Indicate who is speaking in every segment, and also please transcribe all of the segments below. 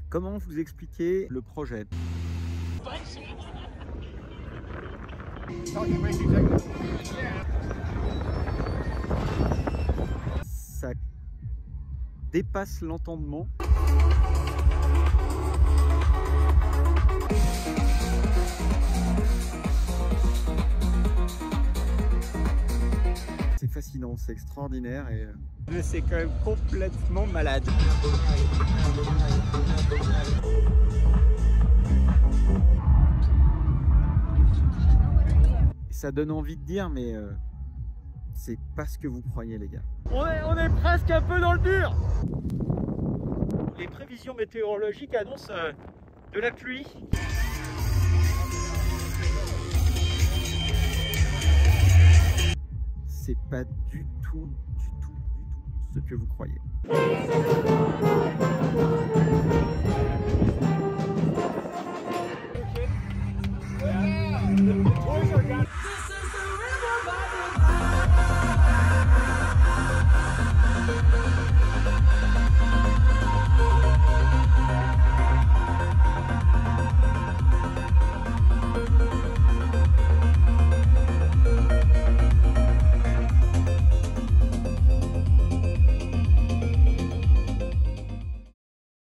Speaker 1: Comment vous expliquer le projet? Ça dépasse l'entendement. C'est fascinant, c'est extraordinaire et c'est quand même complètement malade. Ça donne envie de dire, mais c'est pas ce que vous croyez, les gars. On est presque un peu dans le dur. Les prévisions météorologiques annoncent de la pluie. C'est pas du tout ce que vous croyez.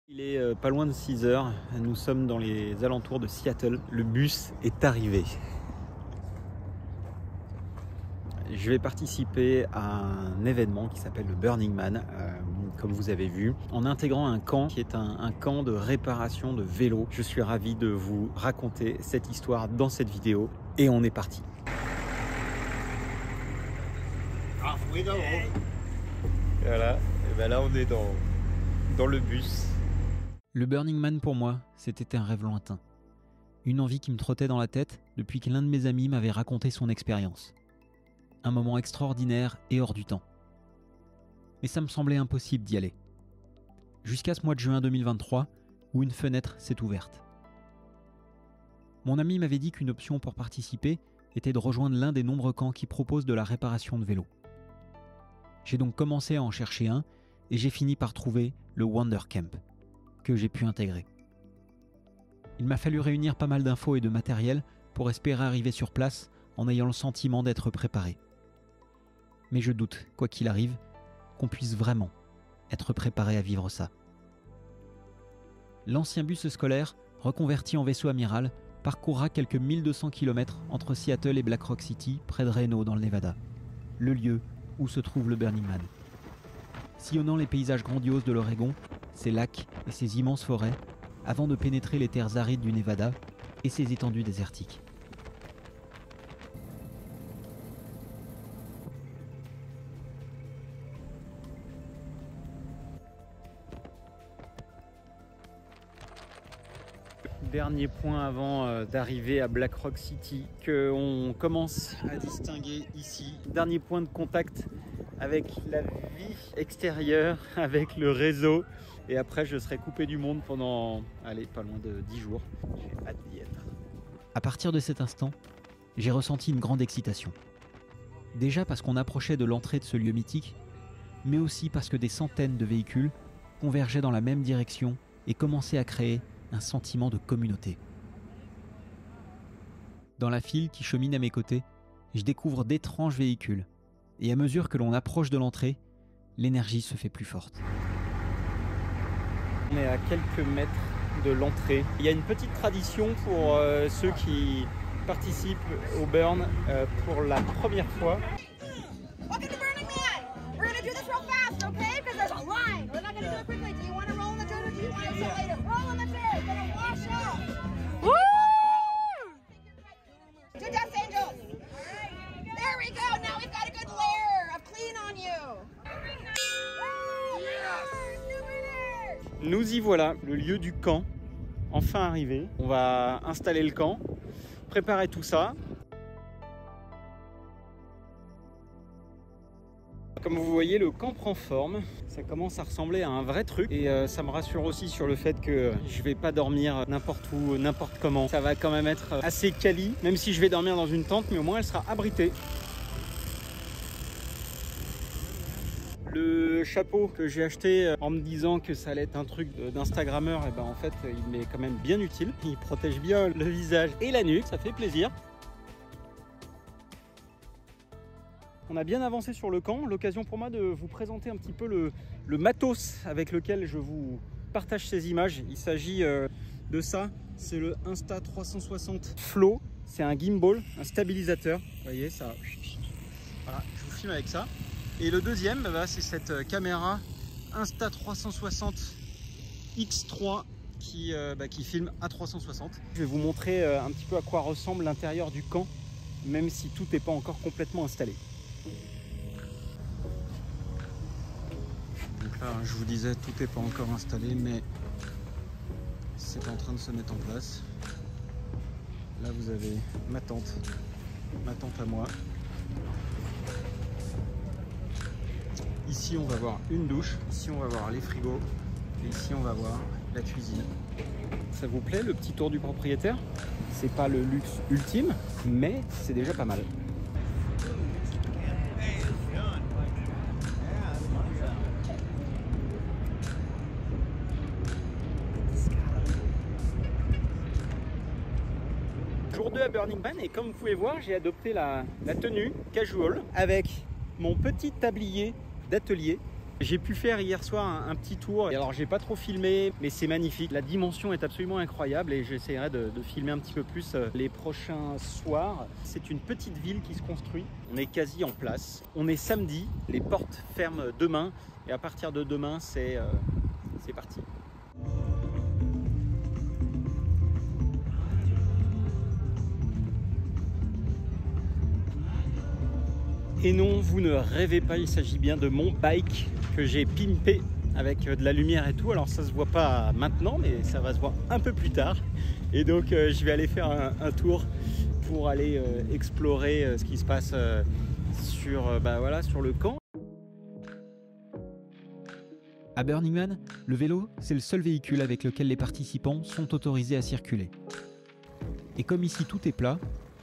Speaker 1: Il est pas loin de 6 heures, nous sommes dans les alentours de Seattle, le bus est arrivé. Je vais participer à un événement qui s'appelle le Burning Man, comme vous avez vu, en intégrant un camp qui est un camp de réparation de vélos. Je suis ravi de vous raconter cette histoire dans cette vidéo et on est parti. Voilà, et ben là on est dans le bus. Le Burning Man pour moi, c'était un rêve lointain. Une envie qui me trottait dans la tête depuis que l'un de mes amis m'avait raconté son expérience. Un moment extraordinaire et hors du temps. Mais ça me semblait impossible d'y aller. Jusqu'à ce mois de juin 2023, où une fenêtre s'est ouverte. Mon ami m'avait dit qu'une option pour participer était de rejoindre l'un des nombreux camps qui proposent de la réparation de vélos. J'ai donc commencé à en chercher un et j'ai fini par trouver le Wonder Camp, que j'ai pu intégrer. Il m'a fallu réunir pas mal d'infos et de matériel pour espérer arriver sur place en ayant le sentiment d'être préparé. Mais je doute, quoi qu'il arrive, qu'on puisse vraiment être préparé à vivre ça. L'ancien bus scolaire, reconverti en vaisseau amiral, parcourra quelques 1200 km entre Seattle et Black Rock City, près de Reno dans le Nevada, le lieu où se trouve le Burning Man. Sillonnant les paysages grandioses de l'Oregon, ses lacs et ses immenses forêts, avant de pénétrer les terres arides du Nevada et ses étendues désertiques. Dernier point avant d'arriver à Black Rock City qu'on commence à distinguer ici. Dernier point de contact avec la vie extérieure, avec le réseau. Et après, je serai coupé du monde pendant, allez, pas loin de 10 jours. J'ai hâte d'y être. À partir de cet instant, j'ai ressenti une grande excitation. Déjà parce qu'on approchait de l'entrée de ce lieu mythique, mais aussi parce que des centaines de véhicules convergeaient dans la même direction et commençaient à créer un sentiment de communauté. Dans la file qui chemine à mes côtés, je découvre d'étranges véhicules. Et à mesure que l'on approche de l'entrée, l'énergie se fait plus forte. On est à quelques mètres de l'entrée. Il y a une petite tradition pour ceux qui participent au Burn pour la première fois.
Speaker 2: Welcome to Burning Man! We're gonna do this real fast, okay? Because there's a line. We're not gonna do it quickly. Do you want to roll in the dirt or do you want to sit later? Roll in the dirt. Gonna wash off. Woo! To Death Angels. There we go. Now we've got a good layer of clean on you.
Speaker 1: Nous y voilà, le lieu du camp, enfin arrivé. On va installer le camp, préparer tout ça. Comme vous voyez, le camp prend forme. Ça commence à ressembler à un vrai truc. Et ça me rassure aussi sur le fait que je vais pas dormir n'importe où, n'importe comment. Ça va quand même être assez quali, même si je vais dormir dans une tente, mais au moins elle sera abritée. Le Le chapeau que j'ai acheté en me disant que ça allait être un truc d'instagrammeur, et ben en fait il m'est quand même bien utile. Il protège bien le visage et la nuque, ça fait plaisir. On a bien avancé sur le camp, l'occasion pour moi de vous présenter un petit peu le matos avec lequel je vous partage ces images. Il s'agit de ça, c'est le Insta360 Flow, c'est un gimbal, un stabilisateur, vous voyez ça, voilà, je vous filme avec ça. Et le deuxième, bah, c'est cette caméra Insta360 X3 qui filme à 360. Je vais vous montrer un petit peu à quoi ressemble l'intérieur du camp, même si tout n'est pas encore complètement installé. Donc là, je vous disais, tout n'est pas encore installé, mais c'est en train de se mettre en place. Là, vous avez ma tente à moi. Ici, on va voir une douche. Ici, on va voir les frigos. Et ici, on va voir la cuisine. Ça vous plaît, le petit tour du propriétaire? C'est pas le luxe ultime, mais c'est déjà pas mal. Jour 2 à Burning Man, et comme vous pouvez voir, j'ai adopté la tenue casual avec mon petit tablier d'atelier. J'ai pu faire hier soir un petit tour. Et alors j'ai pas trop filmé, mais c'est magnifique. La dimension est absolument incroyable et j'essaierai de filmer un petit peu plus les prochains soirs. C'est une petite ville qui se construit. On est quasi en place. On est samedi, les portes ferment demain et à partir de demain, c'est parti. Et non, vous ne rêvez pas, il s'agit bien de mon bike que j'ai pimpé avec de la lumière et tout. Alors ça se voit pas maintenant, mais ça va se voir un peu plus tard. Et donc je vais aller faire un tour pour aller explorer ce qui se passe sur le camp.
Speaker 3: À Burning Man, le vélo, c'est le seul véhicule avec lequel les participants sont autorisés à circuler. Et comme ici tout est plat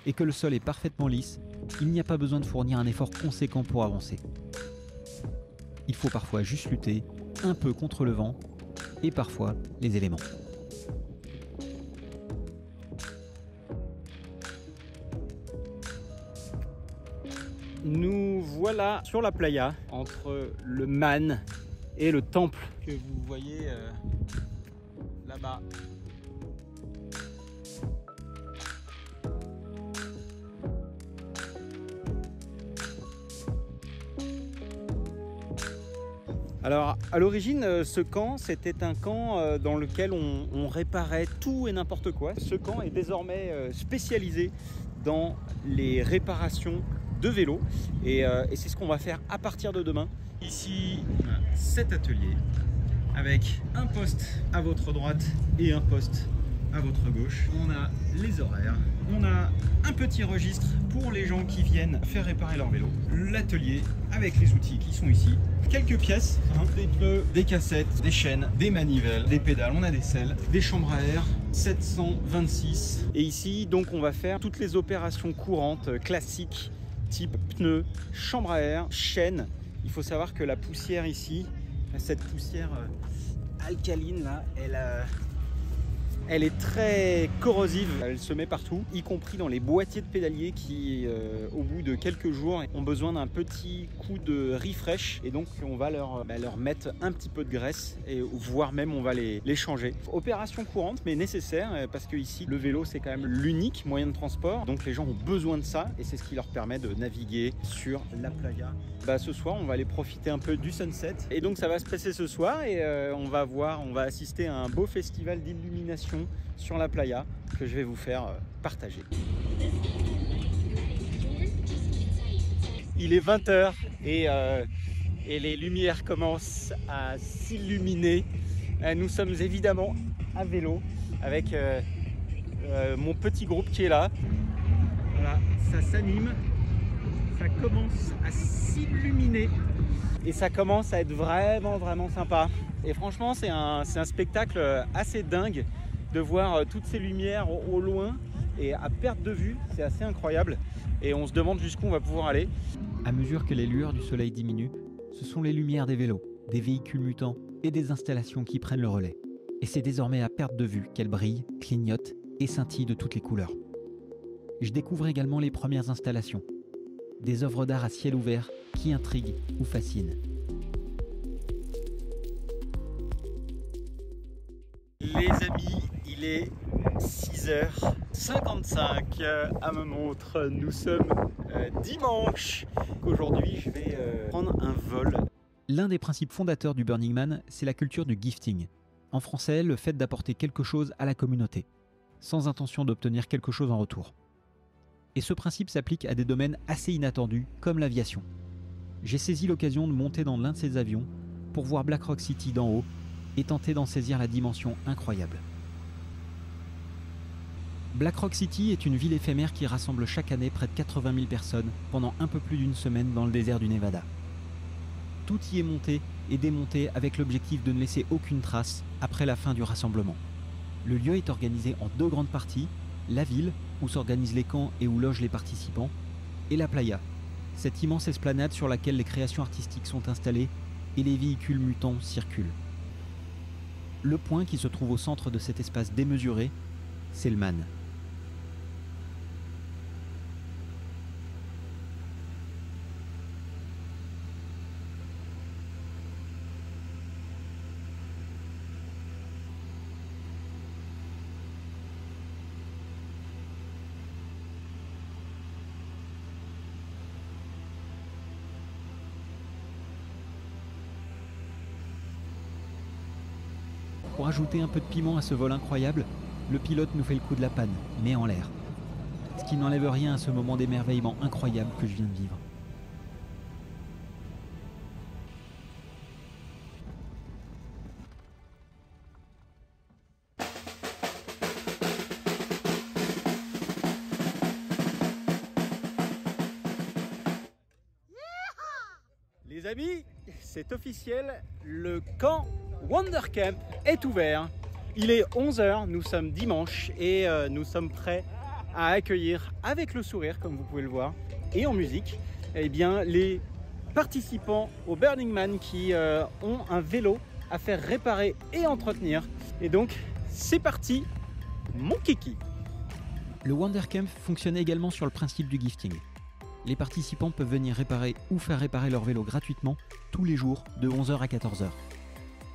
Speaker 3: et que le sol est parfaitement lisse, il n'y a pas besoin de fournir un effort conséquent pour avancer. Il faut parfois juste lutter un peu contre le vent et parfois les éléments.
Speaker 1: Nous voilà sur la playa entre le Man et le temple que vous voyez là-bas. Alors à l'origine, ce camp, c'était un camp dans lequel on réparait tout et n'importe quoi. Ce camp est désormais spécialisé dans les réparations de vélos et c'est ce qu'on va faire à partir de demain. Ici, on a cet atelier avec un poste à votre droite et un poste à votre gauche. On a les horaires, on a un petit registre pour les gens qui viennent faire réparer leur vélo, l'atelier avec les outils qui sont ici, quelques pièces, des pneus, des cassettes, des chaînes, des manivelles, des pédales, on a des selles, des chambres à air, 726. Et ici, donc, on va faire toutes les opérations courantes, classiques, type pneus, chambre à air, chaîne. Il faut savoir que la poussière ici, cette poussière alcaline là, elle est très corrosive, elle se met partout, y compris dans les boîtiers de pédalier qui, au bout de quelques jours, ont besoin d'un petit coup de refresh. Et donc, on va leur mettre un petit peu de graisse, et voire même on va les changer. Opération courante, mais nécessaire, parce que ici, le vélo, c'est quand même l'unique moyen de transport. Donc, les gens ont besoin de ça, et c'est ce qui leur permet de naviguer sur la playa. Ce soir, on va aller profiter un peu du sunset. Et donc, ça va se passer ce soir, et on va assister à un beau festival d'illumination sur la playa que je vais vous faire partager. Il est 20 h et les lumières commencent à s'illuminer. Nous sommes évidemment à vélo avec mon petit groupe qui est là. Voilà, ça s'anime, ça commence à s'illuminer et ça commence à être vraiment sympa. Et franchement, c'est un spectacle assez dingue de voir toutes ces lumières au loin et à perte de vue, c'est assez incroyable et on se demande jusqu'où on va pouvoir aller.
Speaker 3: À mesure que les lueurs du soleil diminuent, ce sont les lumières des vélos, des véhicules mutants et des installations qui prennent le relais. Et c'est désormais à perte de vue qu'elles brillent, clignotent et scintillent de toutes les couleurs. Je découvre également les premières installations, des œuvres d'art à ciel ouvert qui intriguent ou fascinent.
Speaker 1: Les amis, il est 6h55 à ma montre. Nous sommes dimanche. Aujourd'hui, je vais prendre un vol.
Speaker 3: L'un des principes fondateurs du Burning Man, c'est la culture du gifting. En français, le fait d'apporter quelque chose à la communauté, sans intention d'obtenir quelque chose en retour. Et ce principe s'applique à des domaines assez inattendus, comme l'aviation. J'ai saisi l'occasion de monter dans l'un de ces avions pour voir Black Rock City d'en haut et tenter d'en saisir la dimension incroyable. Black Rock City est une ville éphémère qui rassemble chaque année près de 80 000 personnes pendant un peu plus d'une semaine dans le désert du Nevada. Tout y est monté et démonté avec l'objectif de ne laisser aucune trace après la fin du rassemblement. Le lieu est organisé en 2 grandes parties, la ville, où s'organisent les camps et où logent les participants, et la playa, cette immense esplanade sur laquelle les créations artistiques sont installées et les véhicules mutants circulent. Le point qui se trouve au centre de cet espace démesuré, c'est le Man. Pour ajouter un peu de piment à ce vol incroyable, le pilote nous fait le coup de la panne, mais en l'air. Ce qui n'enlève rien à ce moment d'émerveillement incroyable que je viens de vivre.
Speaker 1: Les amis, c'est officiel, le camp Wondercamp est ouvert. Il est 11h, nous sommes dimanche et nous sommes prêts à accueillir avec le sourire, comme vous pouvez le voir, et en musique, eh bien, les participants au Burning Man qui ont un vélo à faire réparer et entretenir. Et donc, c'est parti, mon kiki.
Speaker 3: Le Wondercamp fonctionne également sur le principe du gifting. Les participants peuvent venir réparer ou faire réparer leur vélo gratuitement tous les jours de 11h à 14h.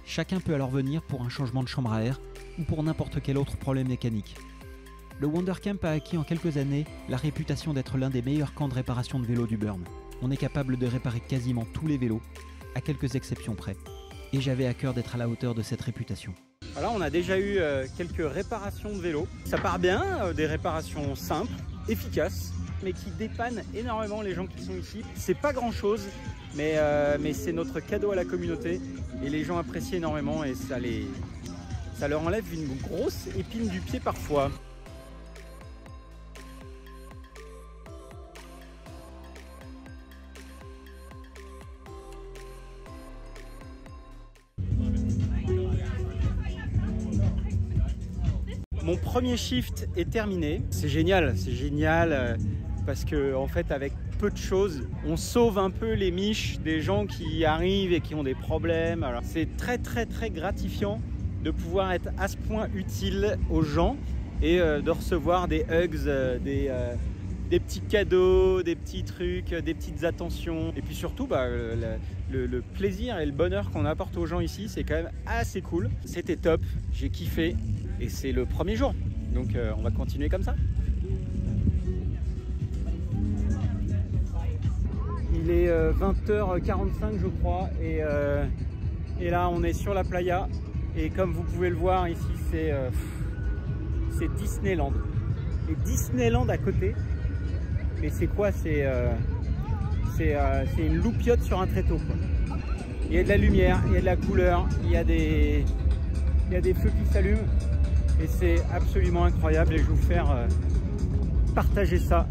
Speaker 3: Chacun peut alors venir pour un changement de chambre à air ou pour n'importe quel autre problème mécanique. Le Wondercamp a acquis en quelques années la réputation d'être l'un des meilleurs camps de réparation de vélos du Burn. On est capable de réparer quasiment tous les vélos, à quelques exceptions près. Et j'avais à cœur d'être à la hauteur de cette réputation.
Speaker 1: Alors on a déjà eu quelques réparations de vélos. Ça part bien, des réparations simples, efficaces, mais qui dépannent énormément les gens qui sont ici. C'est pas grand chose, mais c'est notre cadeau à la communauté et les gens apprécient énormément et ça leur enlève une grosse épine du pied parfois. Mon premier shift est terminé. C'est génial parce que en fait avec peu de choses, on sauve un peu les miches des gens qui arrivent et qui ont des problèmes. Alors c'est très gratifiant de pouvoir être à ce point utile aux gens et de recevoir des hugs, des petits cadeaux, des petits trucs, des petites attentions. Et puis surtout, le plaisir et le bonheur qu'on apporte aux gens ici, c'est quand même assez cool. C'était top, j'ai kiffé et c'est le premier jour. Donc on va continuer comme ça. Il est 20h45 je crois et là on est sur la playa et comme vous pouvez le voir ici c'est Disneyland. Et Disneyland à côté, mais c'est quoi? C'est une loupiote sur un tréteau quoi. Il y a de la lumière, il y a de la couleur, il y a des feux qui s'allument et c'est absolument incroyable et je vais vous faire partager ça.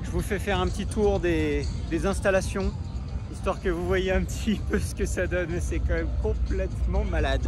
Speaker 1: Je vous fais faire un petit tour des installations, histoire que vous voyez un petit peu ce que ça donne, mais c'est quand même complètement malade.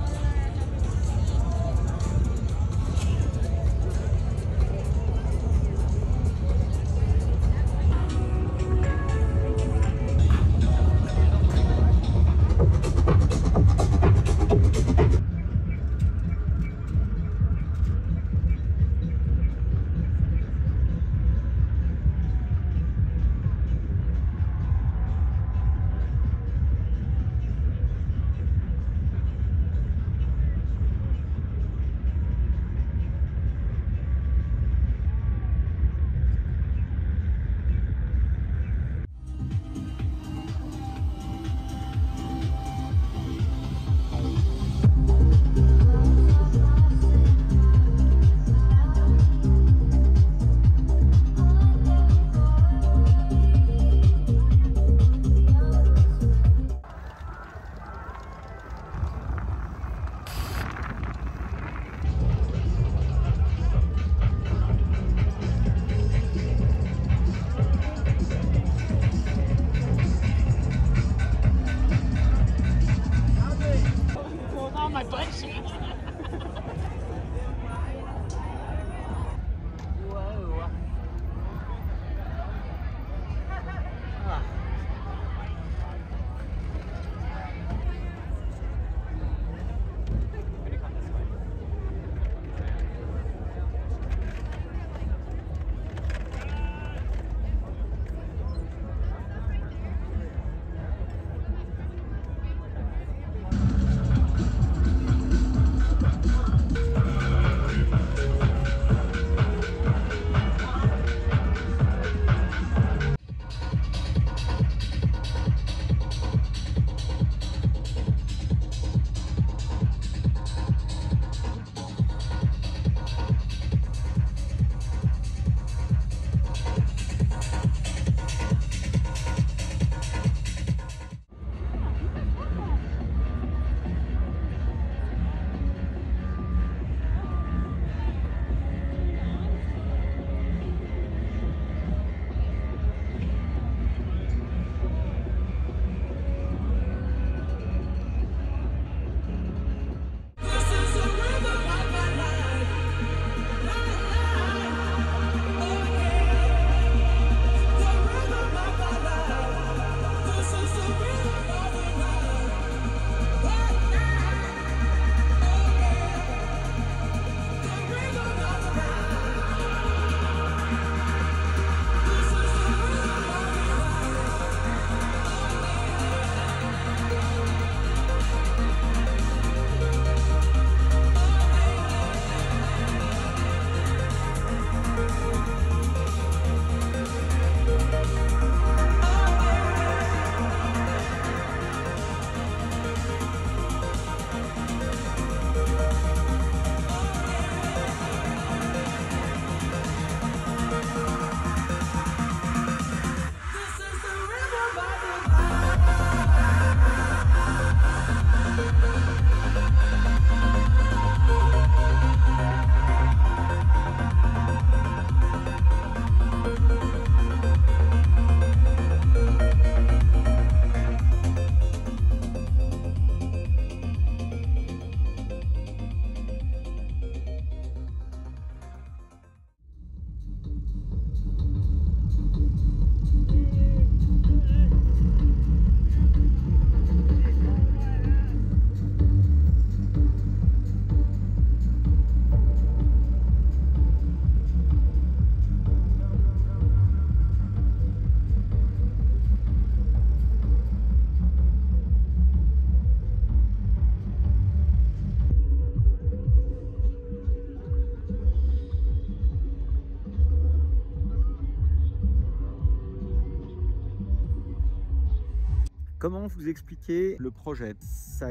Speaker 1: Comment vous expliquer le projet? Ça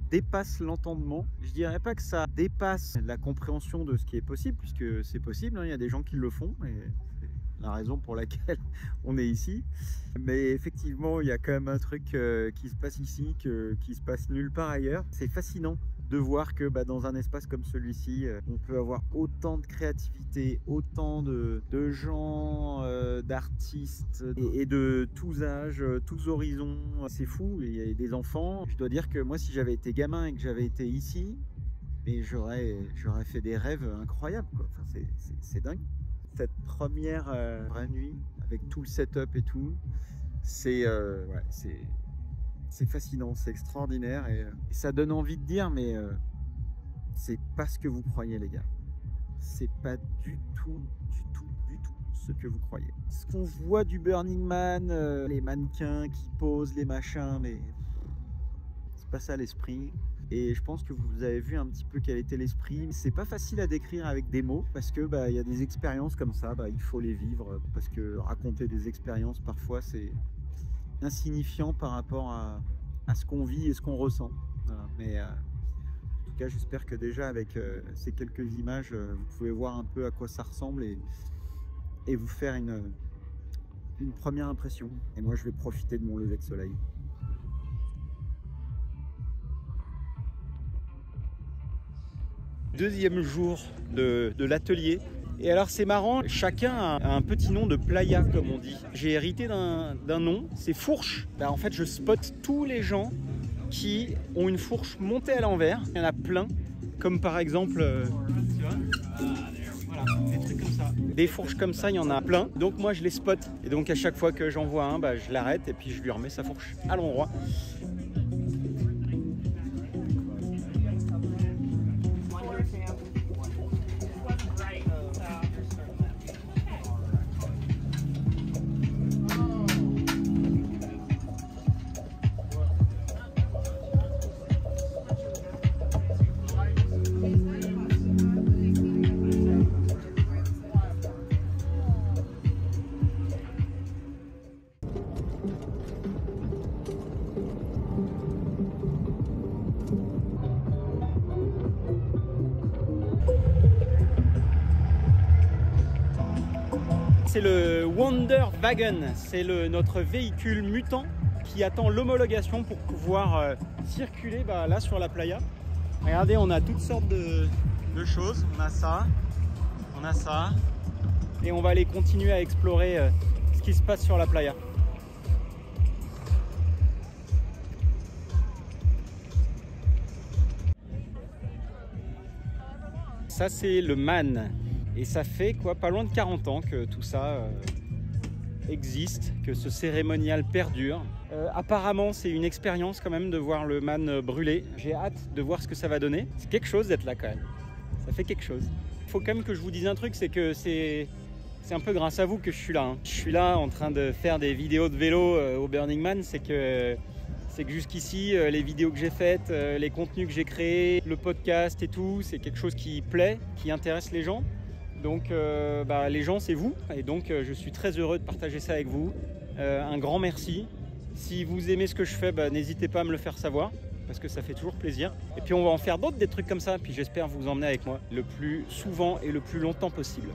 Speaker 1: dépasse l'entendement. Je dirais pas que ça dépasse la compréhension de ce qui est possible, puisque c'est possible, hein, il y a des gens qui le font, et c'est la raison pour laquelle on est ici. Mais effectivement, il y a quand même un truc qui se passe ici, qui se passe nulle part ailleurs. C'est fascinant
Speaker 4: de voir que dans un espace comme celui-ci, on peut avoir autant de créativité, autant de gens, d'artistes et de tous âges, tous horizons. C'est fou, il y a des enfants. Je dois dire que moi, si j'avais été gamin et que j'avais été ici, mais j'aurais fait des rêves incroyables, quoi. Enfin, c'est dingue. Cette première vraie nuit, avec tout le setup et tout, c'est fascinant, c'est extraordinaire et ça donne envie de dire, mais c'est pas ce que vous croyez, les gars. C'est pas du tout ce que vous croyez. Ce qu'on voit du Burning Man, les mannequins qui posent, les machins, mais c'est pas ça l'esprit. Et je pense que vous avez vu un petit peu quel était l'esprit. C'est pas facile à décrire avec des mots parce que il y a des expériences comme ça, il faut les vivre parce que raconter des expériences parfois c'est insignifiant par rapport à ce qu'on vit et ce qu'on ressent. Voilà. Mais en tout cas, j'espère que déjà avec ces quelques images, vous pouvez voir un peu à quoi ça ressemble et vous faire une première impression. Et moi, je vais profiter de mon lever de soleil. Deuxième jour de l'atelier. Et alors c'est marrant, chacun a un petit nom de playa comme on dit. J'ai hérité d'un nom, c'est fourche. En fait je spot tous les gens qui ont une fourche montée à l'envers. Il y en a plein, comme par exemple, tu vois, voilà, des trucs comme ça. Des fourches comme ça, il y en a plein. Donc moi je les spot. Et donc à chaque fois que j'en vois un, je l'arrête et puis je lui remets sa fourche à l'endroit. C'est le Wonder Wagon, c'est notre véhicule mutant qui attend l'homologation pour pouvoir circuler là sur la playa. Regardez, on a toutes sortes de choses, on a ça, et on va aller continuer à explorer ce qui se passe sur la playa. Ça c'est le MAN. Et ça fait pas loin de 40 ans que tout ça existe, que ce cérémonial perdure. Apparemment, c'est une expérience quand même de voir le MAN brûler. J'ai hâte de voir ce que ça va donner. C'est quelque chose d'être là quand même. Ça fait quelque chose. Il faut quand même que je vous dise un truc, c'est que c'est un peu grâce à vous que je suis là. Hein. Je suis là en train de faire des vidéos de vélo au Burning Man. C'est que jusqu'ici, les vidéos que j'ai faites, les contenus que j'ai créés, le podcast et tout, c'est quelque chose qui plaît, qui intéresse les gens. Donc les gens c'est vous et donc je suis très heureux de partager ça avec vous. Un grand merci. Si vous aimez ce que je fais, n'hésitez pas à me le faire savoir parce que ça fait toujours plaisir. Et puis on va en faire d'autres, des trucs comme ça. Puis j'espère vous emmener avec moi le plus souvent et le plus longtemps possible.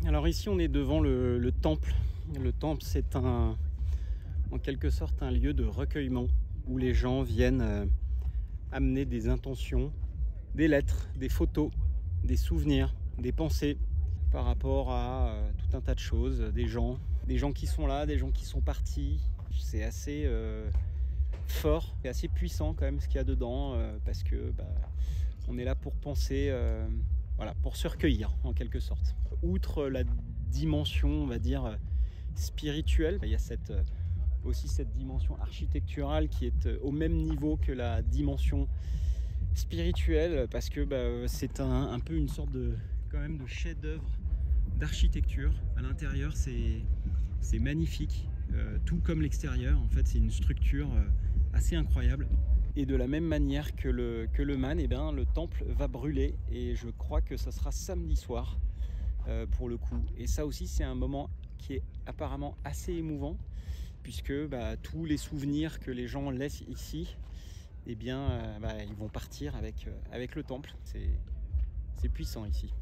Speaker 4: Alors ici on est devant le temple. Le temple c'est en quelque sorte un lieu de recueillement où les gens viennent amener des intentions, des lettres, des photos, des souvenirs, des pensées par rapport à tout un tas de choses, des gens qui sont là, des gens qui sont partis. C'est assez fort et assez puissant quand même ce qu'il y a dedans parce que on est là pour penser, voilà, pour se recueillir en quelque sorte. Outre la dimension, on va dire, spirituel. Il y a aussi cette dimension architecturale qui est au même niveau que la dimension spirituelle, parce que c'est un peu une sorte de chef-d'œuvre d'architecture. À l'intérieur, c'est magnifique, tout comme l'extérieur. En fait, c'est une structure assez incroyable. Et de la même manière que le Man, le temple va brûler, et je crois que ça sera samedi soir pour le coup. Et ça aussi, c'est un moment qui est apparemment assez émouvant, puisque tous les souvenirs que les gens laissent ici, ils vont partir avec le temple. C'est puissant ici.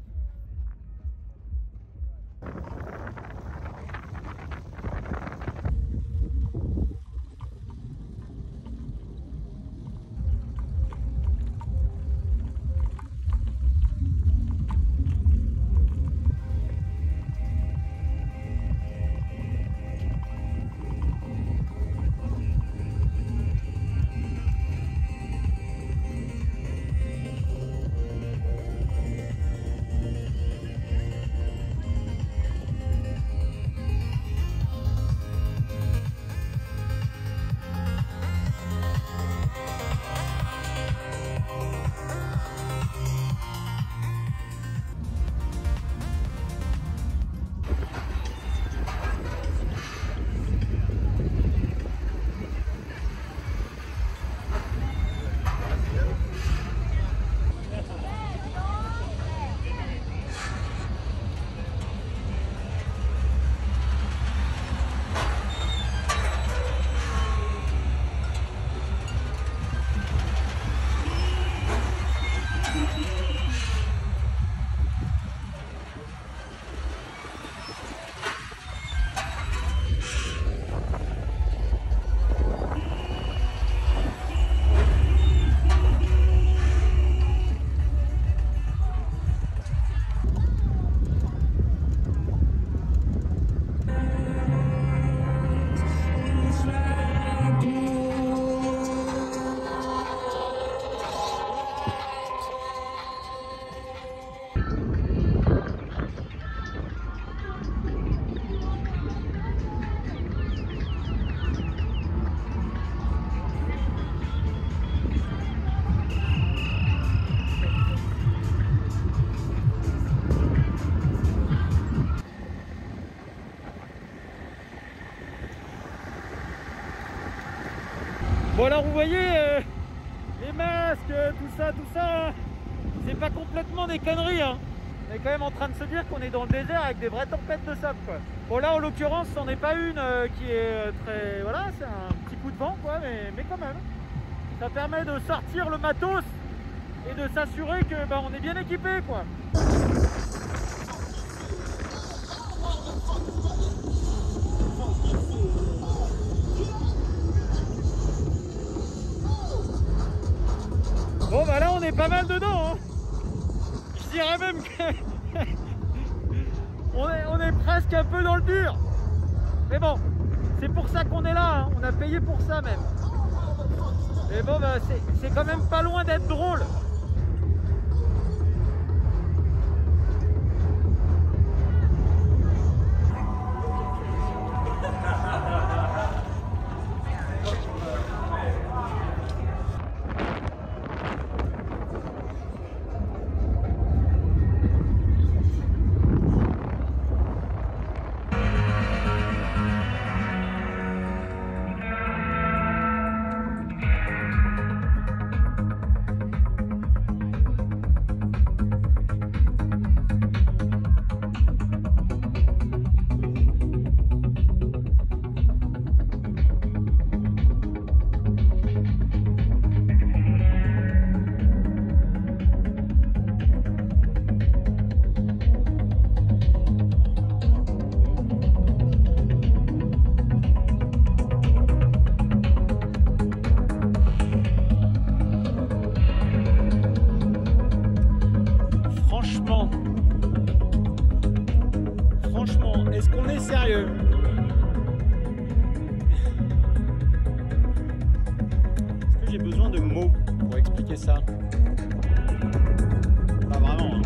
Speaker 4: Bon, alors vous voyez, les masques, tout ça, c'est pas complètement des conneries, hein. On est quand même en train de se dire qu'on est dans le désert avec des vraies tempêtes de sable, quoi. Bon, là en l'occurrence, c'en est pas une qui est très... Voilà, c'est un petit coup de vent, quoi, mais quand même. Ça permet de sortir le matos et de s'assurer que on est bien équipé, quoi. Bon, là on est pas mal dedans, hein. Je dirais même que on est presque un peu dans le dur. Mais bon, c'est pour ça qu'on est là, hein. On a payé pour ça même. Mais bon, c'est quand même pas loin d'être drôle. Franchement, est-ce qu'on est sérieux? Est-ce que j'ai besoin de mots pour expliquer ça? Pas vraiment, hein.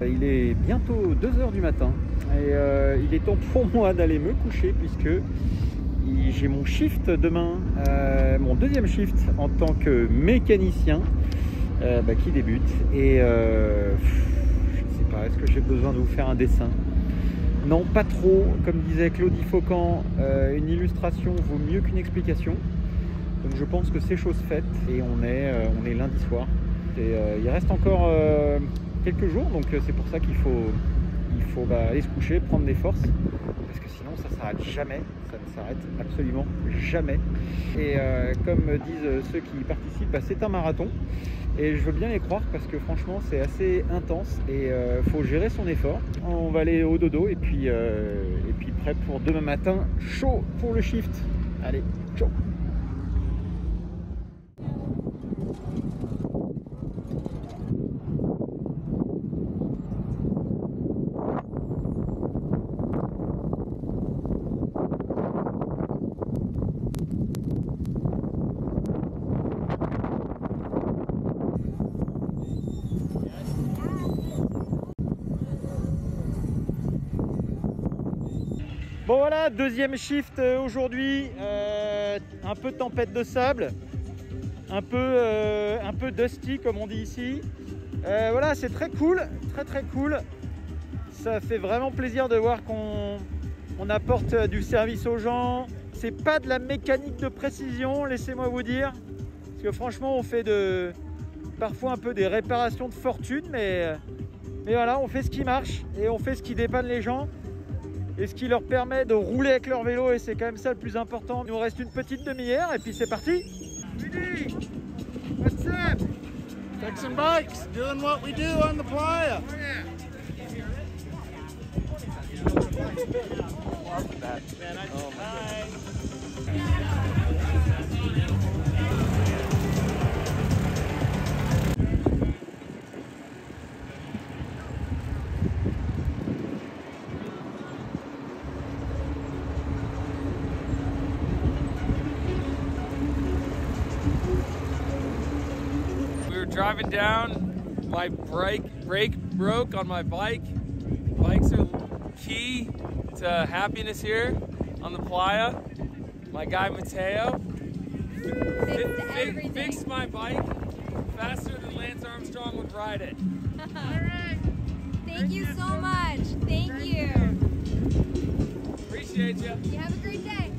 Speaker 4: Il est bientôt 2 h du matin et il est temps pour moi d'aller me coucher puisque j'ai mon shift demain, mon deuxième shift en tant que mécanicien qui débute et je sais pas, est-ce que j'ai besoin de vous faire un dessin? Non, pas trop. Comme disait Claudie Faucan, une illustration vaut mieux qu'une explication. Donc je pense que c'est chose faite et on est lundi soir. Et il reste encore quelques jours, donc c'est pour ça qu'il faut aller se coucher, prendre des forces, parce que sinon ça s'arrête jamais, ça ne s'arrête absolument jamais. Et comme disent ceux qui y participent, c'est un marathon. Et je veux bien les croire parce que franchement c'est assez intense et faut gérer son effort. On va aller au dodo et puis prêt pour demain matin, chaud pour le shift. Allez, ciao. Bon voilà, deuxième shift aujourd'hui, un peu tempête de sable, un peu dusty comme on dit ici. Voilà, c'est très cool, très cool. Ça fait vraiment plaisir de voir qu'on apporte du service aux gens. C'est pas de la mécanique de précision, laissez-moi vous dire. Parce que franchement, on fait parfois un peu des réparations de fortune, mais voilà, on fait ce qui marche et on fait ce qui dépanne les gens. Et ce qui leur permet de rouler avec leur vélo, et c'est quand même ça le plus important. Il nous reste une petite demi-heure et puis c'est parti.
Speaker 5: Rudy, what's up? Fixing bikes, doing what we do on the playa.
Speaker 6: Driving down, my brake broke on my bike. Bikes are key to happiness here on the playa. My guy Mateo fixed my bike faster than Lance Armstrong would ride it.
Speaker 2: All right. Thank you so much. Thank you.
Speaker 6: Appreciate you.
Speaker 2: You have a great day.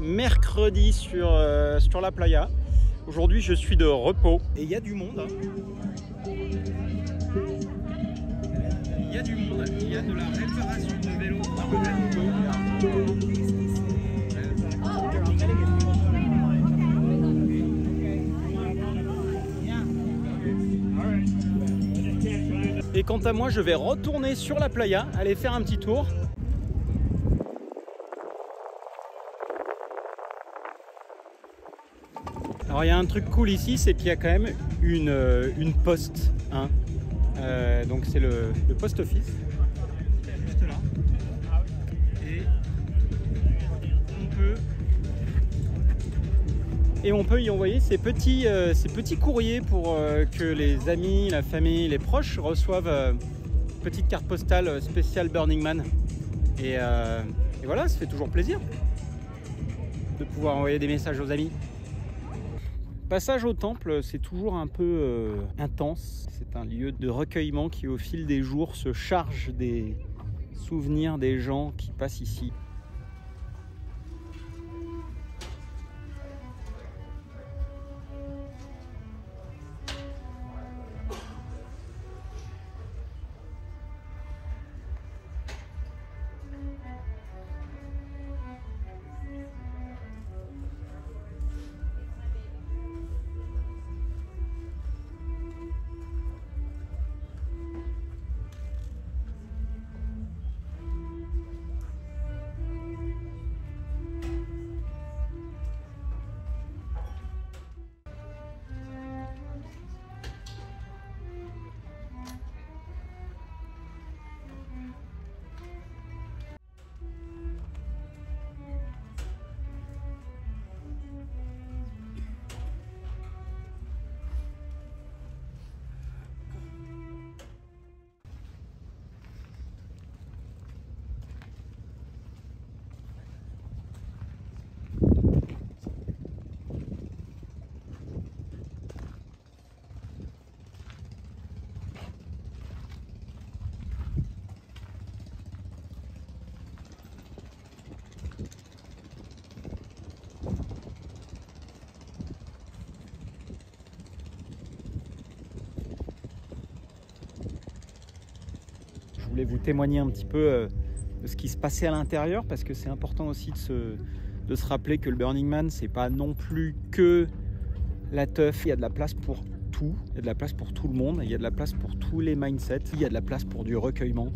Speaker 4: mercredi sur la playa. Aujourd'hui je suis de repos et il y a du monde. Il y a du monde, il y a de la réparation de vélo un peu partout. Et quant à moi, je vais retourner sur la playa, aller faire un petit tour. Alors il y a un truc cool ici, c'est qu'il y a quand même une poste. Hein. Donc c'est le post office. Juste là. Et on peut y envoyer ces petits courriers pour que les amis, la famille, les proches reçoivent une petite carte postale spéciale Burning Man. Et voilà, ça fait toujours plaisir de pouvoir envoyer des messages aux amis. Passage au temple, c'est toujours un peu intense. C'est un lieu de recueillement qui, au fil des jours, se charge des souvenirs des gens qui passent ici. Je voulais vous témoigner un petit peu de ce qui se passait à l'intérieur, parce que c'est important aussi de se rappeler que le Burning Man, c'est pas non plus que la teuf. Il y a de la place pour tout, il y a de la place pour tout le monde, il y a de la place pour tous les mindsets, il y a de la place pour du recueillement,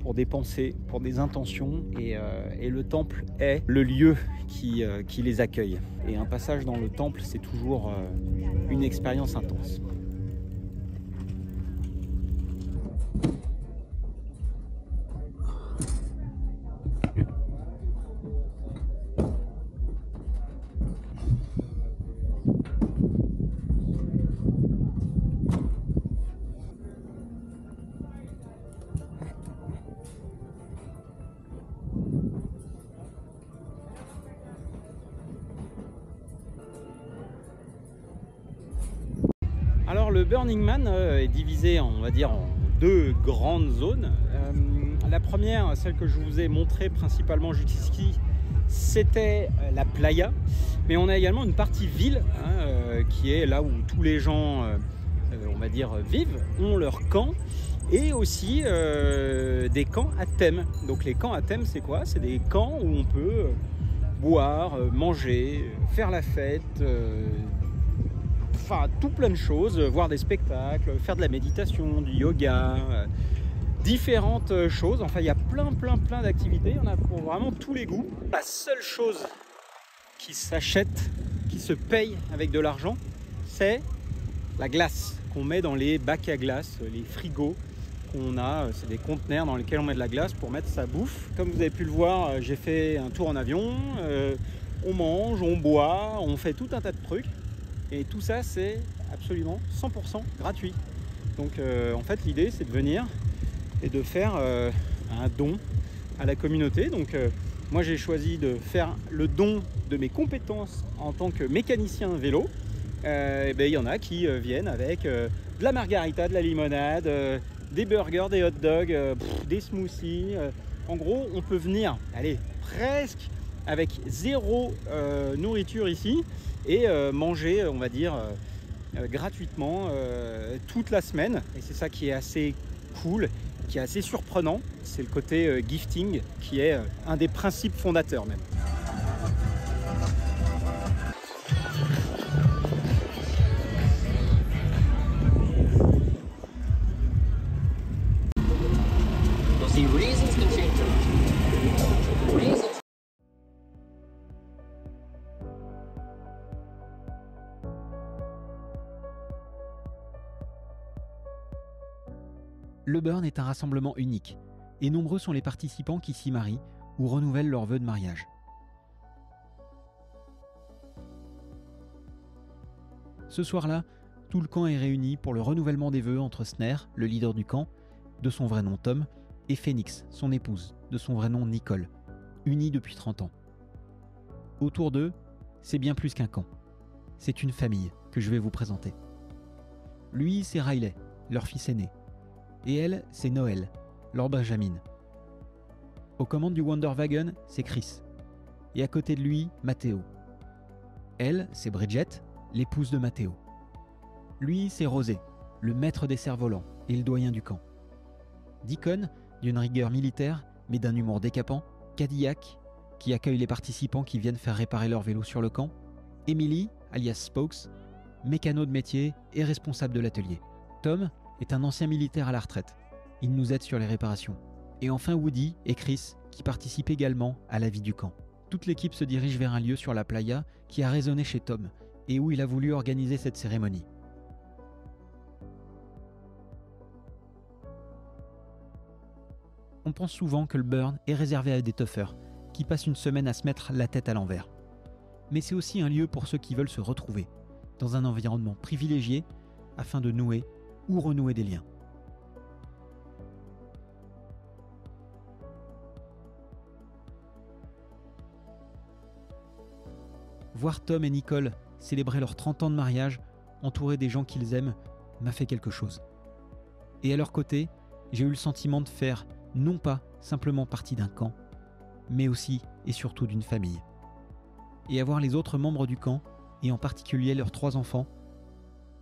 Speaker 4: pour des pensées, pour des intentions, et le temple est le lieu qui les accueille. Et un passage dans le temple, c'est toujours une expérience intense. Alors le Burning Man est divisé on va dire en deux grandes zones. La première, celle que je vous ai montrée principalement jusqu'ici, c'était la playa, mais on a également une partie ville qui est là où tous les gens on va dire vivent, ont leur camp, et aussi des camps à thème. Donc les camps à thème, c'est quoi? C'est des camps où on peut boire, manger, faire la fête, enfin tout plein de choses, voir des spectacles, faire de la méditation, du yoga, différentes choses. Enfin il y a plein d'activités, il y en a pour vraiment tous les goûts. La seule chose qui s'achète, qui se paye avec de l'argent, c'est la glace qu'on met dans les bacs à glace, les frigos qu'on a. C'est des conteneurs dans lesquels on met de la glace pour mettre sa bouffe. Comme vous avez pu le voir, j'ai fait un tour en avion, on mange, on boit, on fait tout un tas de trucs. Et tout ça, c'est absolument 100% gratuit. Donc en fait, l'idée, c'est de venir et de faire un don à la communauté. Donc moi, j'ai choisi de faire le don de mes compétences en tant que mécanicien vélo. Il y en a qui viennent avec de la margarita, de la limonade, des burgers, des hot dogs, des smoothies. En gros, on peut venir, allez, presque avec zéro nourriture ici et manger, on va dire, gratuitement toute la semaine. Et c'est ça qui est assez cool, qui est assez surprenant. C'est le côté gifting qui est un des principes fondateurs même.
Speaker 3: Le burn est un rassemblement unique, et nombreux sont les participants qui s'y marient ou renouvellent leurs vœux de mariage. Ce soir-là, tout le camp est réuni pour le renouvellement des vœux entre Snare, le leader du camp, de son vrai nom Tom, et Phoenix, son épouse, de son vrai nom Nicole, unis depuis 30 ans. Autour d'eux, c'est bien plus qu'un camp. C'est une famille que je vais vous présenter. Lui, c'est Riley, leur fils aîné. Et elle, c'est Noël, leur Benjamin. Aux commandes du Wonder Wagon, c'est Chris. Et à côté de lui, Matteo. Elle, c'est Bridget, l'épouse de Matteo. Lui, c'est Rosé, le maître des cerfs-volants et le doyen du camp. Deacon, d'une rigueur militaire, mais d'un humour décapant. Cadillac, qui accueille les participants qui viennent faire réparer leur vélo sur le camp. Emily, alias Spokes, mécano de métier et responsable de l'atelier. Tom est un ancien militaire à la retraite. Il nous aide sur les réparations. Et enfin Woody et Chris, qui participent également à la vie du camp. Toute l'équipe se dirige vers un lieu sur la playa qui a résonné chez Tom et où il a voulu organiser cette cérémonie. On pense souvent que le burn est réservé à des toughers qui passent une semaine à se mettre la tête à l'envers. Mais c'est aussi un lieu pour ceux qui veulent se retrouver dans un environnement privilégié afin de nouer ou renouer des liens. Voir Tom et Nicole célébrer leurs 30 ans de mariage, entourés des gens qu'ils aiment, m'a fait quelque chose. Et à leur côté, j'ai eu le sentiment de faire non pas simplement partie d'un camp, mais aussi et surtout d'une famille. Et à voir les autres membres du camp, et en particulier leurs 3 enfants,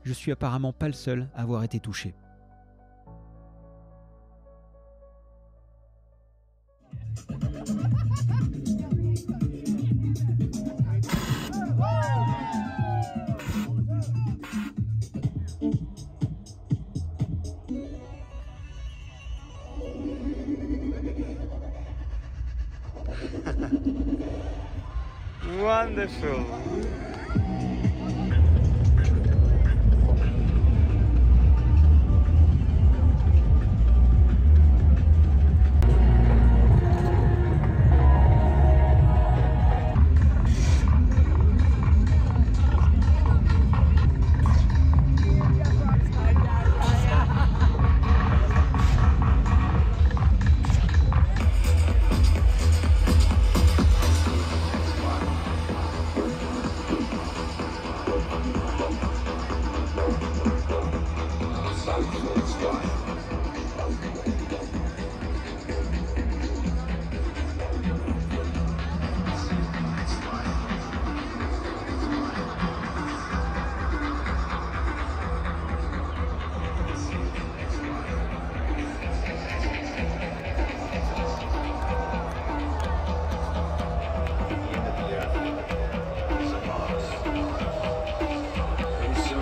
Speaker 3: je suis apparemment pas le seul à avoir été touché.
Speaker 4: Wonderful.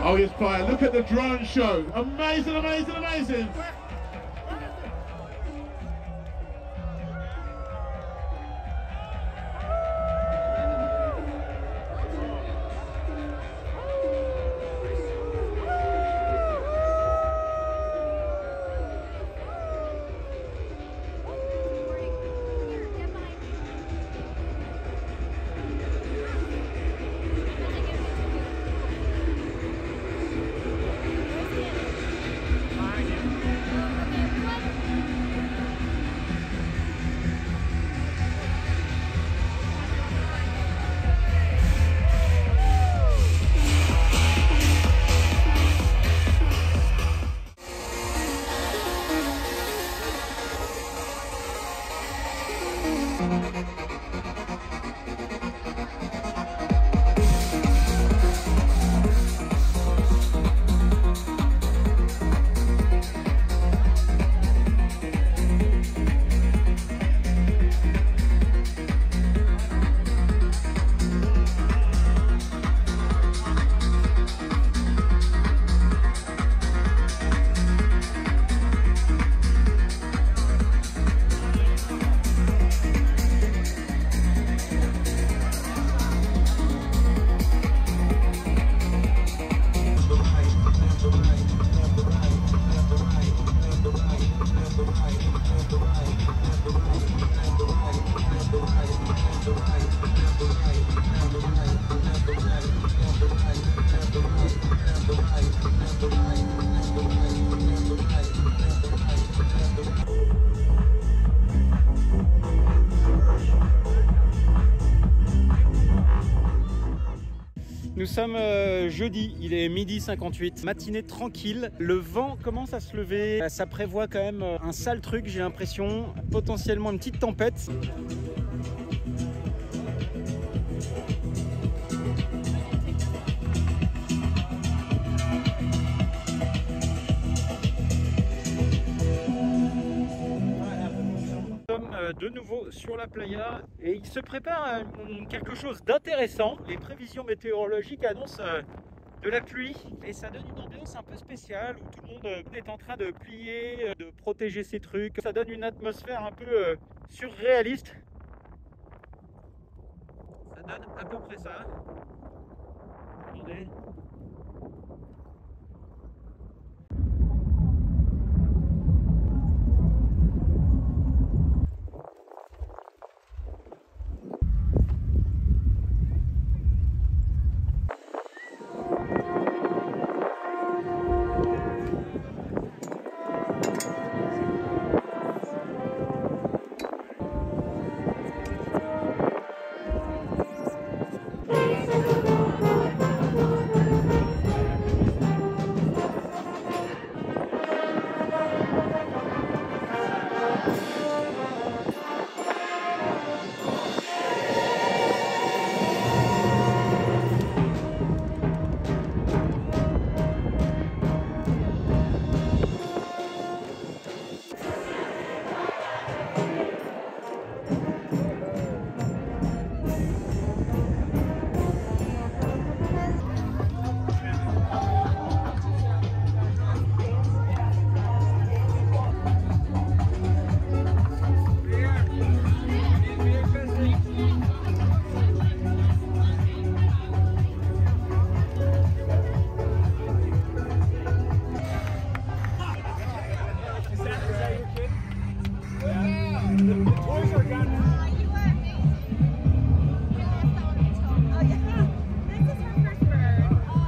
Speaker 5: Oh yes, fire. Look at the drone show. Amazing, amazing, amazing.
Speaker 4: sommes jeudi, il est 12h58, matinée tranquille, le vent commence à se lever, ça prévoit quand même un sale truc, j'ai l'impression, potentiellement une petite tempête. De nouveau sur la playa et il se prépare quelque chose d'intéressant. Les prévisions météorologiques annoncent de la pluie et ça donne une ambiance un peu spéciale où tout le monde est en train de plier, de protéger ses trucs. Ça donne une atmosphère un peu surréaliste. Ça donne à peu près ça. Regardez.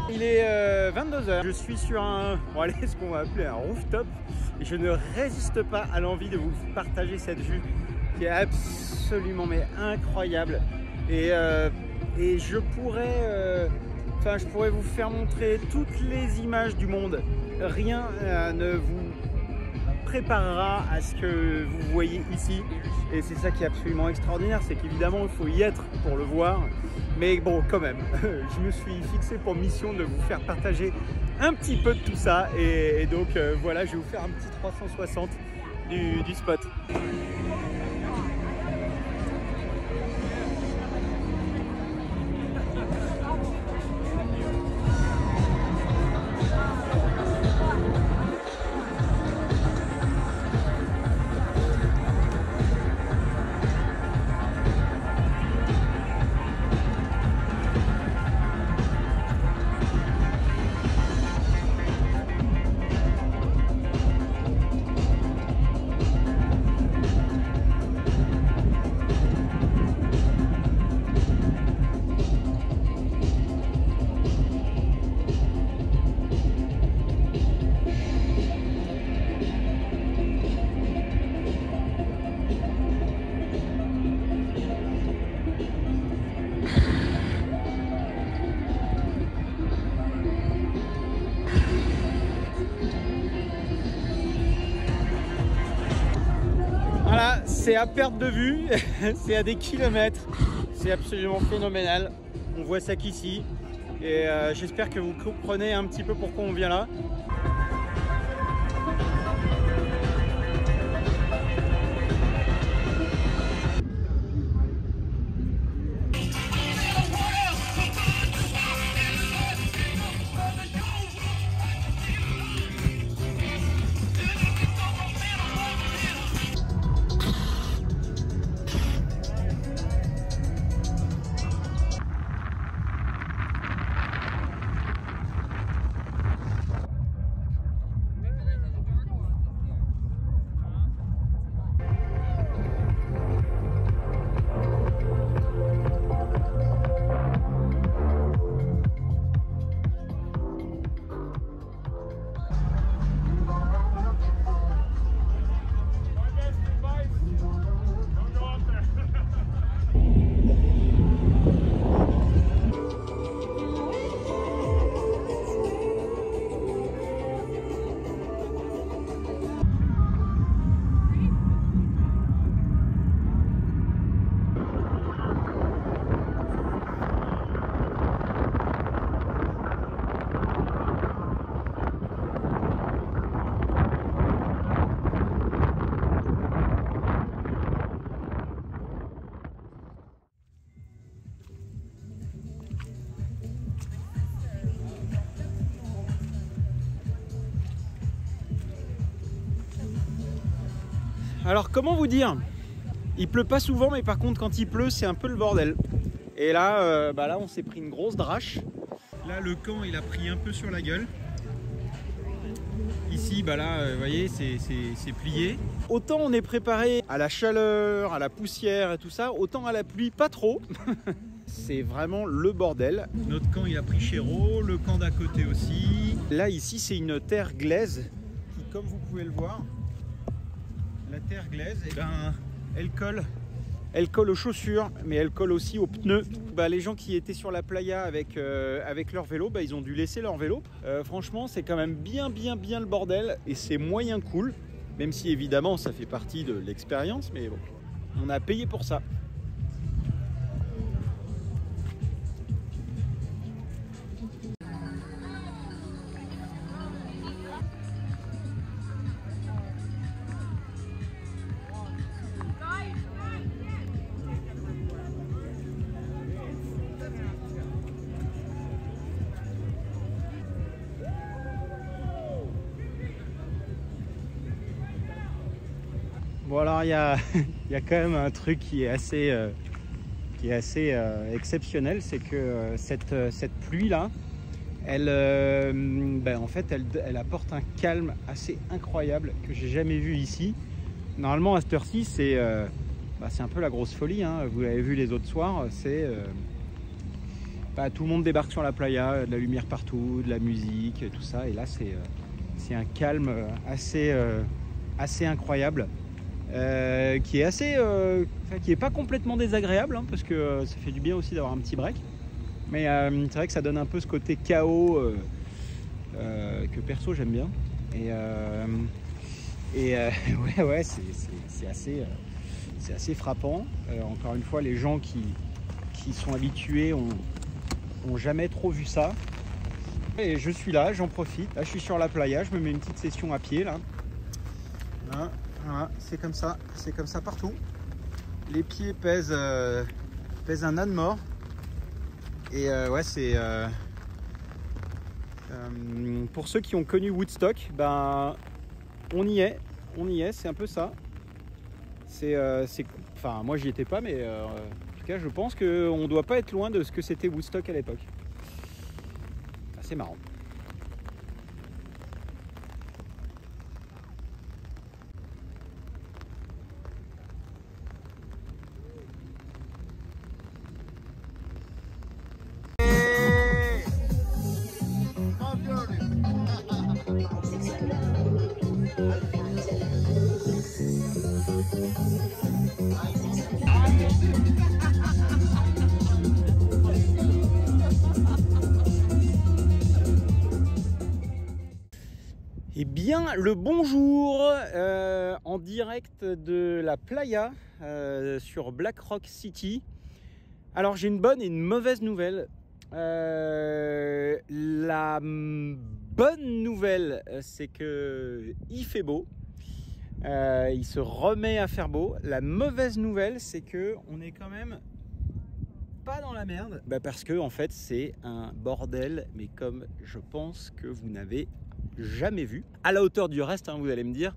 Speaker 4: Il est 22h, je suis sur ce qu'on va appeler un rooftop et je ne résiste pas à l'envie de vous partager cette vue qui est absolument incroyable et je pourrais vous faire montrer toutes les images du monde, rien ne vous préparera à ce que vous voyez ici et c'est ça qui est absolument extraordinaire, c'est qu'évidemment il faut y être pour le voir, mais bon quand même je me suis fixé pour mission de vous faire partager un petit peu de tout ça et donc voilà, je vais vous faire un petit 360 du spot. Voilà, c'est à perte de vue, c'est à des kilomètres, c'est absolument phénoménal. On voit ça qu'ici et j'espère que vous comprenez un petit peu pourquoi on vient là. Alors comment vous dire, il pleut pas souvent, mais par contre quand il pleut c'est un peu le bordel. Et là, là on s'est pris une grosse drache. Là le camp il a pris un peu sur la gueule. Ici, vous voyez, c'est plié. Autant on est préparé à la chaleur, à la poussière et tout ça, autant à la pluie, pas trop. C'est vraiment le bordel. Notre camp, il a pris Chéreau, le camp d'à côté aussi. Là, ici, c'est une terre glaise qui, comme vous pouvez le voir, la terre glaise, elle colle. Elle colle aux chaussures, mais elle colle aussi aux pneus. Les gens qui étaient sur la playa avec leur vélo, ils ont dû laisser leur vélo. Franchement, c'est quand même bien le bordel et c'est moyen cool. Même si évidemment, ça fait partie de l'expérience, mais bon, on a payé pour ça. Bon alors il y a quand même un truc qui est assez exceptionnel, c'est que cette pluie là, elle en fait elle apporte un calme assez incroyable que j'ai jamais vu ici. Normalement à cette heure-ci c'est un peu la grosse folie, hein. Vous l'avez vu les autres soirs, c'est tout le monde débarque sur la playa, de la lumière partout, de la musique, tout ça, et là c'est un calme assez incroyable. Qui est pas complètement désagréable, hein, parce que ça fait du bien aussi d'avoir un petit break, mais c'est vrai que ça donne un peu ce côté chaos que perso j'aime bien, ouais c'est assez frappant. Encore une fois, les gens qui sont habitués ont jamais trop vu ça, et je suis là, j'en profite. Là je suis sur la playa, je me mets une petite session à pied là. Voilà, c'est comme ça partout. Les pieds pèsent un âne mort. Et c'est pour ceux qui ont connu Woodstock, on y est, c'est un peu ça. Moi j'y étais pas, mais en tout cas je pense qu'on doit pas être loin de ce que c'était Woodstock à l'époque. C'est marrant. Eh bien, le bonjour en direct de la playa sur Black Rock City. Alors, j'ai une bonne et une mauvaise nouvelle. La bonne nouvelle, c'est que il fait beau. Il se remet à faire beau. La mauvaise nouvelle, c'est que on est quand même pas dans la merde. Parce que en fait, c'est un bordel, mais comme je pense que vous n'avez jamais vu, à la hauteur du reste, hein, vous allez me dire.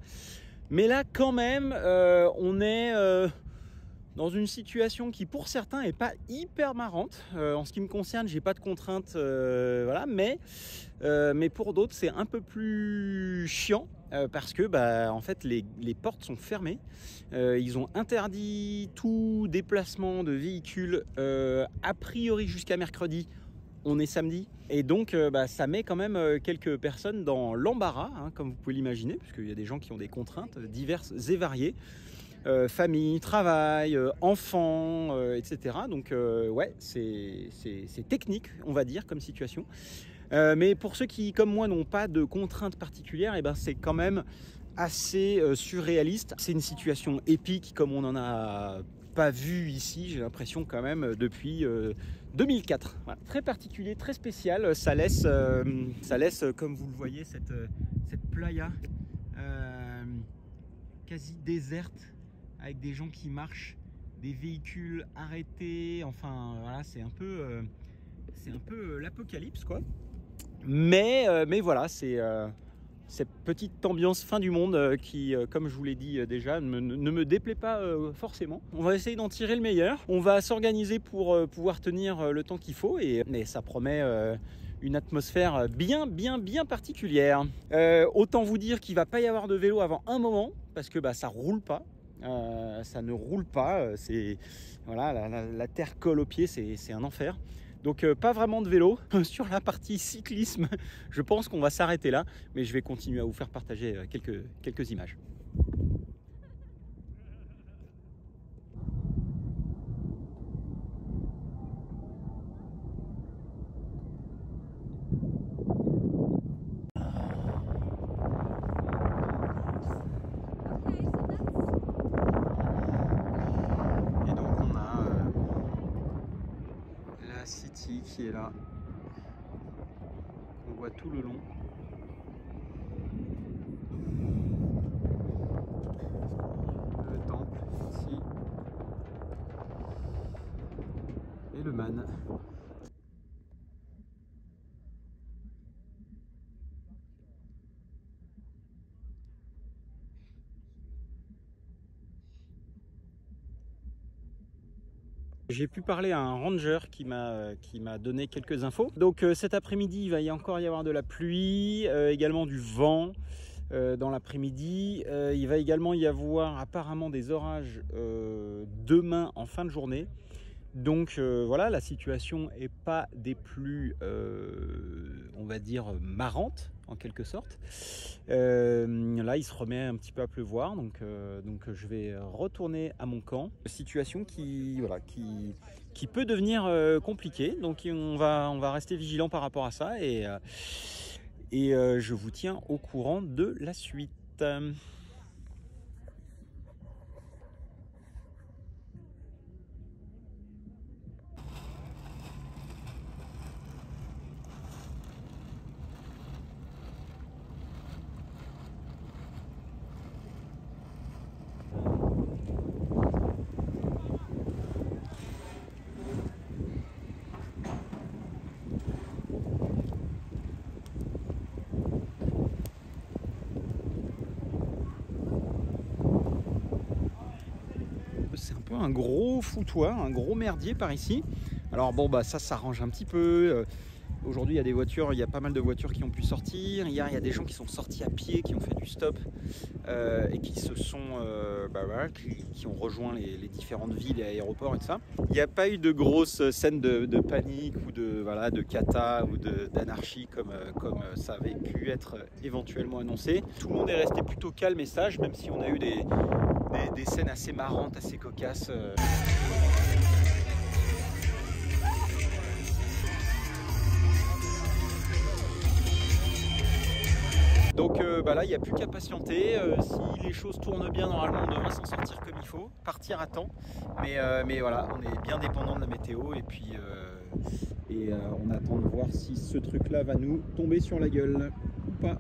Speaker 4: Mais là, quand même, on est dans une situation qui, pour certains, est pas hyper marrante. En ce qui me concerne, j'ai pas de contraintes, voilà, mais pour d'autres, c'est un peu plus chiant. Parce que en fait les portes sont fermées, ils ont interdit tout déplacement de véhicules a priori jusqu'à mercredi. On est samedi et donc ça met quand même quelques personnes dans l'embarras, hein, comme vous pouvez l'imaginer, puisqu'il y a des gens qui ont des contraintes diverses et variées, famille, travail, enfants, etc. Donc ouais, c'est technique, on va dire, comme situation. Mais pour ceux qui, comme moi, n'ont pas de contraintes particulières, c'est quand même assez surréaliste. C'est une situation épique comme on n'en a pas vu ici, j'ai l'impression quand même, depuis 2004. Voilà. Très particulier, très spécial. Ça laisse comme vous le voyez, cette playa quasi déserte, avec des gens qui marchent, des véhicules arrêtés. Enfin, voilà, c'est un peu l'apocalypse, quoi. Mais voilà, cette petite ambiance fin du monde qui, comme je vous l'ai dit déjà, ne me déplaît pas forcément. On va essayer d'en tirer le meilleur. On va s'organiser pour pouvoir tenir le temps qu'il faut, mais ça promet une atmosphère bien particulière. Autant vous dire qu'il ne va pas y avoir de vélo avant un moment, parce que ça roule pas. Ça ne roule pas. Voilà, la terre colle aux pieds, c'est un enfer. Donc pas vraiment de vélo. Sur la partie cyclisme, je pense qu'on va s'arrêter là, mais je vais continuer à vous faire partager quelques images. Et donc on a la City qui est là, on voit tout le long. Le temple ici et le Man. J'ai pu parler à un ranger qui m'a donné quelques infos. Donc cet après-midi, il va encore y avoir de la pluie, également du vent dans l'après-midi. Il va également y avoir apparemment des orages demain en fin de journée. Donc voilà, la situation n'est pas des plus, on va dire, marrantes en quelque sorte. Là, il se remet un petit peu à pleuvoir, donc je vais retourner à mon camp. Situation qui peut devenir compliquée, donc on va rester vigilant par rapport à ça et je vous tiens au courant de la suite. C'est un peu un gros foutoir, un gros merdier par ici. Alors bon, ça s'arrange un petit peu. Aujourd'hui, il y a des voitures, il y a pas mal de voitures qui ont pu sortir. Hier, il y a des gens qui sont sortis à pied, qui ont fait du stop et qui se sont, qui ont rejoint les différentes villes et aéroports et tout ça. Il n'y a pas eu de grosses scènes de panique ou de cata ou d'anarchie comme ça avait pu être éventuellement annoncé. Tout le monde est resté plutôt calme et sage, même si on a eu des scènes assez marrantes, assez cocasses. Donc là, il n'y a plus qu'à patienter. Si les choses tournent bien, normalement, on devrait s'en sortir comme il faut, partir à temps. Mais voilà, on est bien dépendant de la météo et puis on attend de voir si ce truc-là va nous tomber sur la gueule ou pas.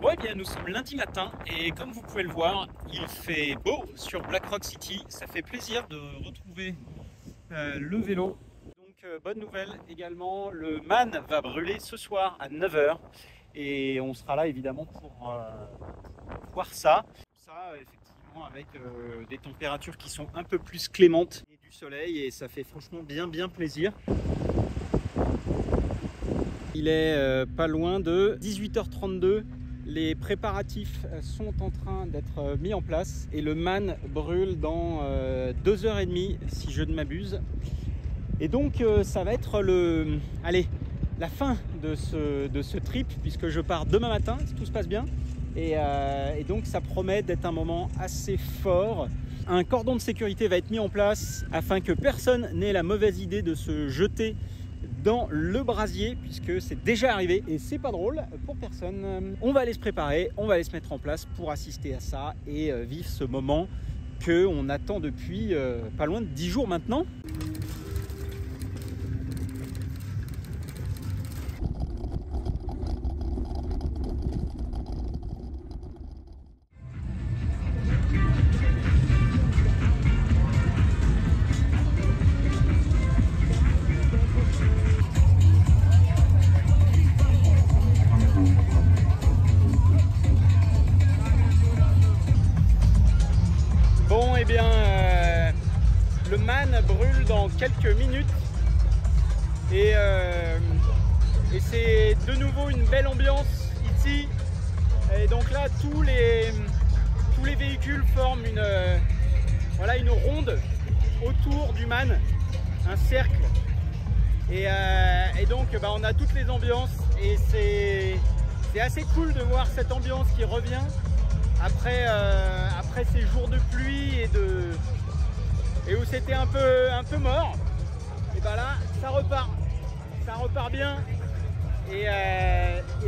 Speaker 4: Bon, eh bien, nous sommes lundi matin et comme vous pouvez le voir, il fait beau sur Black Rock City. Ça fait plaisir de retrouver le vélo. Donc, bonne nouvelle également, le Man va brûler ce soir à 9 h et on sera là évidemment pour voir ça. Ça, effectivement, avec des températures qui sont un peu plus clémentes et du soleil et ça fait franchement bien plaisir. Il est pas loin de 18 h 32. Les préparatifs sont en train d'être mis en place et le Man brûle dans 2 h 30 si je ne m'abuse. Et donc ça va être la fin de ce trip, puisque je pars demain matin, si tout se passe bien. Et donc ça promet d'être un moment assez fort. Un cordon de sécurité va être mis en place afin que personne n'ait la mauvaise idée de se jeter dans le brasier, puisque c'est déjà arrivé et c'est pas drôle pour personne. On va aller se préparer, on va aller se mettre en place pour assister à ça et vivre ce moment qu'on attend depuis pas loin de 10 jours maintenant. Bon, et eh bien, le man brûle dans quelques minutes et c'est de nouveau une belle ambiance ici. Et donc là, tous les véhicules forment voilà, une ronde autour du man, un cercle. Et donc, on a toutes les ambiances et c'est assez cool de voir cette ambiance qui revient. Après ces jours de pluie et où c'était un peu mort, et ben là ça repart bien et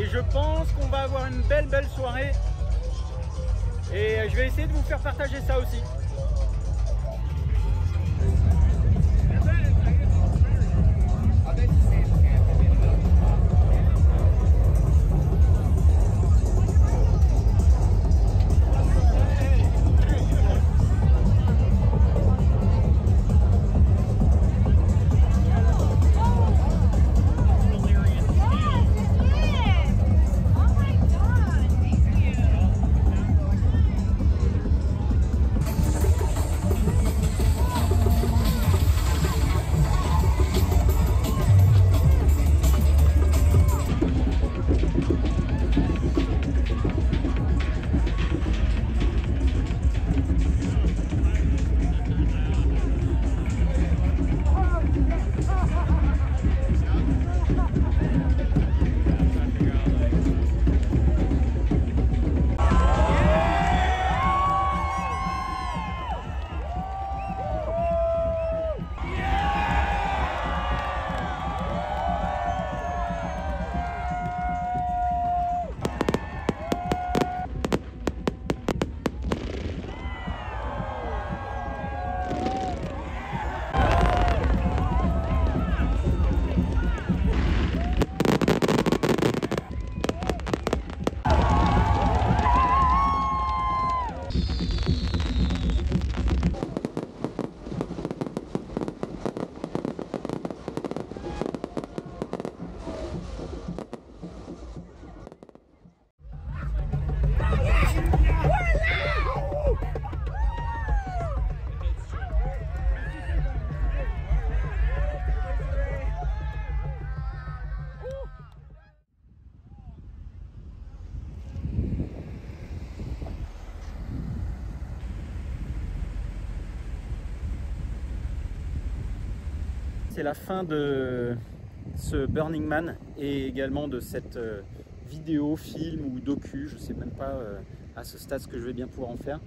Speaker 4: je pense qu'on va avoir une belle soirée et je vais essayer de vous faire partager ça aussi. C'est la fin de ce Burning Man et également de cette vidéo, film ou docu, je ne sais même pas à ce stade ce que je vais bien pouvoir en faire.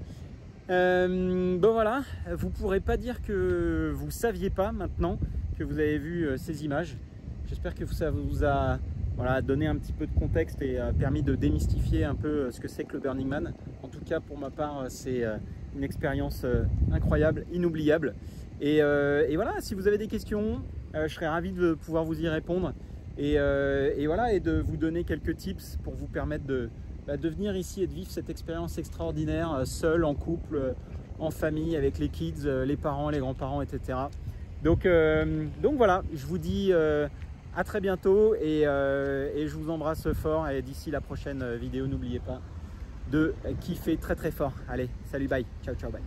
Speaker 4: Bon voilà, vous ne pourrez pas dire que vous ne saviez pas maintenant que vous avez vu ces images. J'espère que ça vous a donné un petit peu de contexte et permis de démystifier un peu ce que c'est que le Burning Man. En tout cas pour ma part c'est une expérience incroyable, inoubliable. Et voilà, si vous avez des questions, je serais ravi de pouvoir vous y répondre et voilà, et de vous donner quelques tips pour vous permettre de venir ici et de vivre cette expérience extraordinaire, seul, en couple, en famille, avec les kids, les parents, les grands-parents, etc. Donc voilà, je vous dis à très bientôt et je vous embrasse fort et d'ici la prochaine vidéo, n'oubliez pas de kiffer très fort. Allez, salut, bye, ciao, ciao, bye.